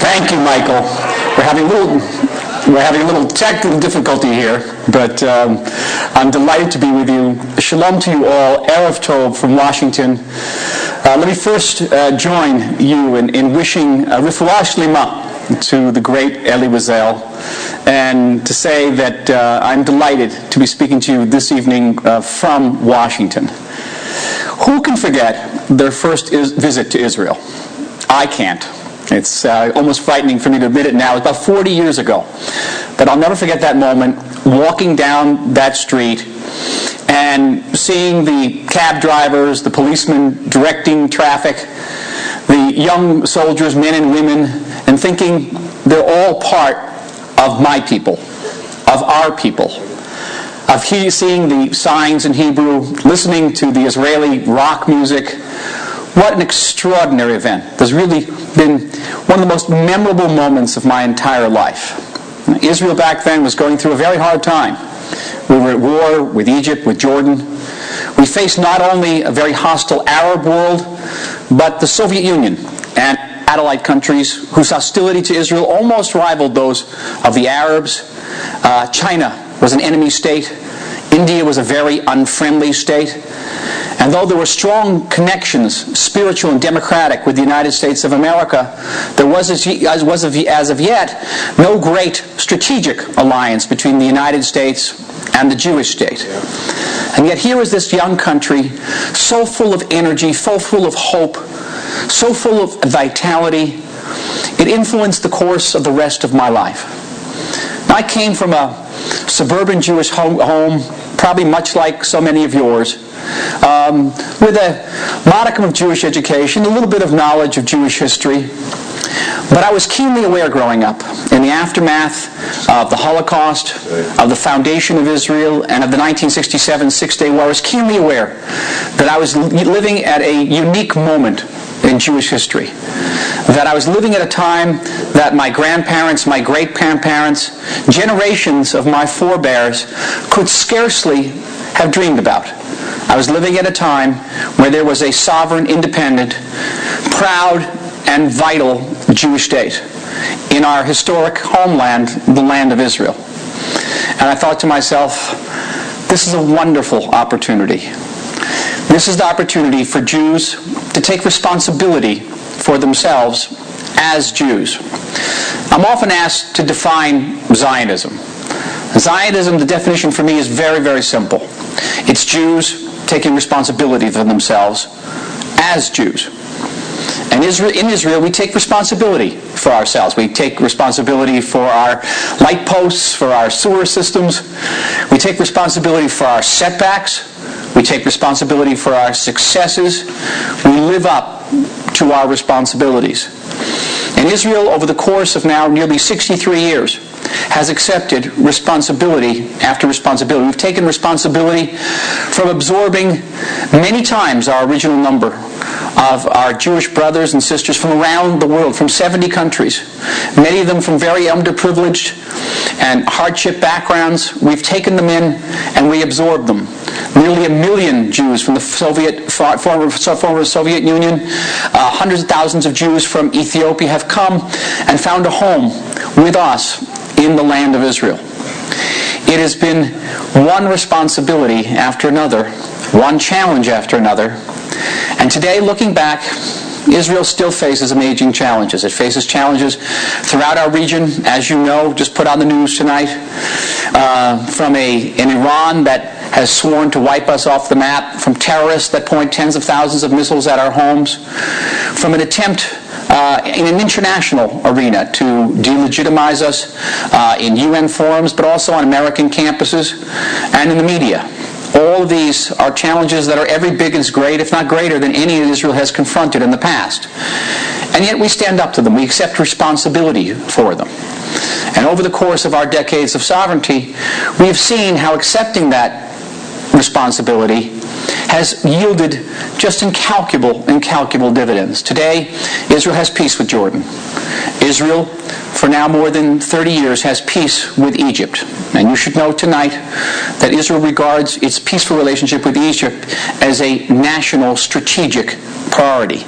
Thank you, Michael. We're having a little technical difficulty here, but I'm delighted to be with you. Shalom to you all. Erev Tov from Washington. Let me first join you in wishing Refuah Shlema to the great Eli Wiesel, and to say that I'm delighted to be speaking to you this evening from Washington. Who can forget their first visit to Israel? I can't. It's almost frightening for me to admit it now. It's about 40 years ago. But I'll never forget that moment, walking down that street and seeing the cab drivers, the policemen directing traffic, the young soldiers, men and women, and thinking they're all part of my people, of our people. Of seeing the signs in Hebrew, listening to the Israeli rock music. What an extraordinary event. There's really been one of the most memorable moments of my entire life. Israel back then was going through a very hard time. We were at war with Egypt, with Jordan. We faced not only a very hostile Arab world, but the Soviet Union and satellite countries whose hostility to Israel almost rivaled those of the Arabs. China was an enemy state. India was a very unfriendly state. And though there were strong connections, spiritual and democratic, with the United States of America, there was, as of yet, no great strategic alliance between the United States and the Jewish state. And yet here is this young country, so full of energy, so full of hope, so full of vitality. It influenced the course of the rest of my life. I came from a suburban Jewish home, probably much like so many of yours, with a modicum of Jewish education, a little bit of knowledge of Jewish history. But I was keenly aware growing up, in the aftermath of the Holocaust, of the foundation of Israel, and of the 1967 Six-Day War, I was keenly aware that I was living at a unique moment in Jewish history. That I was living at a time that my grandparents, my great-grandparents, generations of my forebears could scarcely have dreamed about. I was living at a time where there was a sovereign, independent, proud, and vital Jewish state in our historic homeland, the land of Israel. And I thought to myself, this is a wonderful opportunity. This is the opportunity for Jews to take responsibility for themselves as Jews. I'm often asked to define Zionism. Zionism, the definition for me is very, very simple. It's Jews taking responsibility for themselves as Jews. And in Israel, we take responsibility for ourselves. We take responsibility for our light posts, for our sewer systems. We take responsibility for our setbacks. We take responsibility for our successes. We live up to our responsibilities. And Israel, over the course of now nearly 63 years, has accepted responsibility after responsibility. We've taken responsibility from absorbing many times our original number of our Jewish brothers and sisters from around the world, from 70 countries, many of them from very underprivileged and hardship backgrounds. We've taken them in and we absorbed them. Nearly 1 million Jews from the former Soviet Union, hundreds of thousands of Jews from Ethiopia have come and found a home with us in the land of Israel. It has been one responsibility after another, one challenge after another. And today, looking back, Israel still faces amazing challenges. It faces challenges throughout our region, as you know, just put on the news tonight, from an Iran that has sworn to wipe us off the map, from terrorists that point tens of thousands of missiles at our homes, from an attempt in an international arena to delegitimize us in UN forums, but also on American campuses and in the media. All of these are challenges that are every bit as great, if not greater, than any that Israel has confronted in the past. And yet we stand up to them. We accept responsibility for them. And over the course of our decades of sovereignty, we have seen how accepting that responsibility has yielded just incalculable dividends. Today, Israel has peace with Jordan. Israel, for now more than 30 years, has peace with Egypt. And you should know tonight that Israel regards its peaceful relationship with Egypt as a national strategic priority.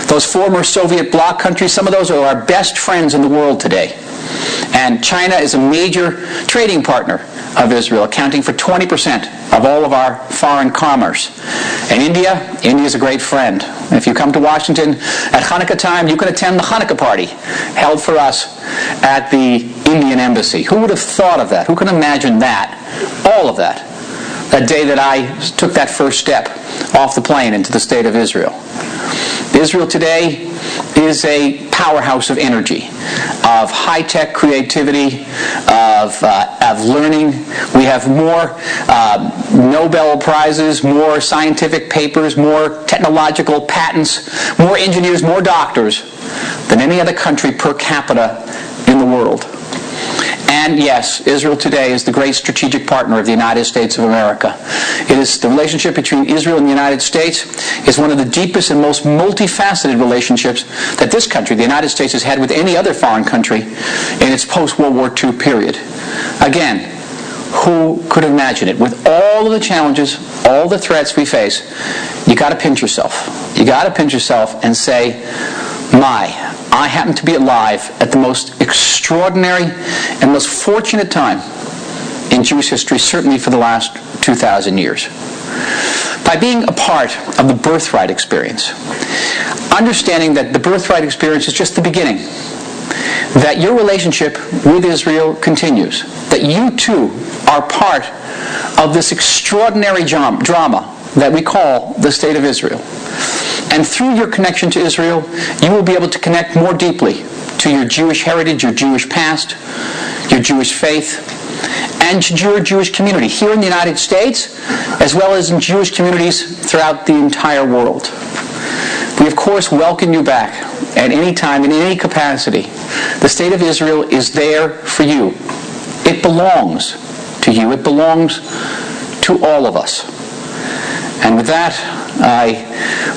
The Those former Soviet bloc countries, some of those are our best friends in the world today. And China is a major trading partner of Israel, accounting for 20% of all of our foreign commerce. And India is a great friend. If you come to Washington at Hanukkah time, you can attend the Hanukkah party held for us at the Indian embassy. Who would have thought of that? Who can imagine that? All of that. That day that I took that first step off the plane into the state of Israel. Israel today is a powerhouse of energy, of high-tech creativity, of learning. We have more Nobel Prizes, more scientific papers, more technological patents, more engineers, more doctors than any other country per capita in the world. And yes, Israel today is the great strategic partner of the United States of America. It is the relationship between Israel and the United States is one of the deepest and most multifaceted relationships that this country, the United States, has had with any other foreign country in its post-World War II period. Again, who could imagine it? With all of the challenges, all the threats we face, you got to pinch yourself. You got to pinch yourself and say, I happen to be alive at the most extraordinary and most fortunate time in Jewish history, certainly for the last 2,000 years. By being a part of the Birthright experience, understanding that the Birthright experience is just the beginning, that your relationship with Israel continues, that you too are part of this extraordinary drama that we call the State of Israel. And through your connection to Israel, you will be able to connect more deeply to your Jewish heritage, your Jewish past, your Jewish faith, and to your Jewish community here in the United States, as well as in Jewish communities throughout the entire world. We, of course, welcome you back at any time, in any capacity. The State of Israel is there for you. It belongs to you. It belongs to all of us. And with that, I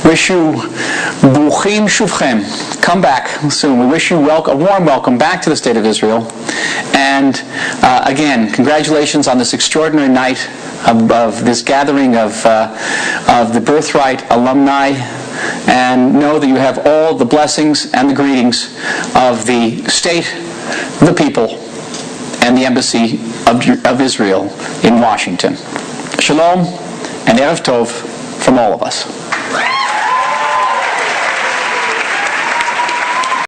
wish you Bruchim Shuvchem. Come back soon. We wish you a warm welcome back to the State of Israel. And again, congratulations on this extraordinary night of this gathering of the Birthright alumni. And know that you have all the blessings and the greetings of the state, the people, and the embassy of Israel in Washington. Shalom and Erev Tov from all of us.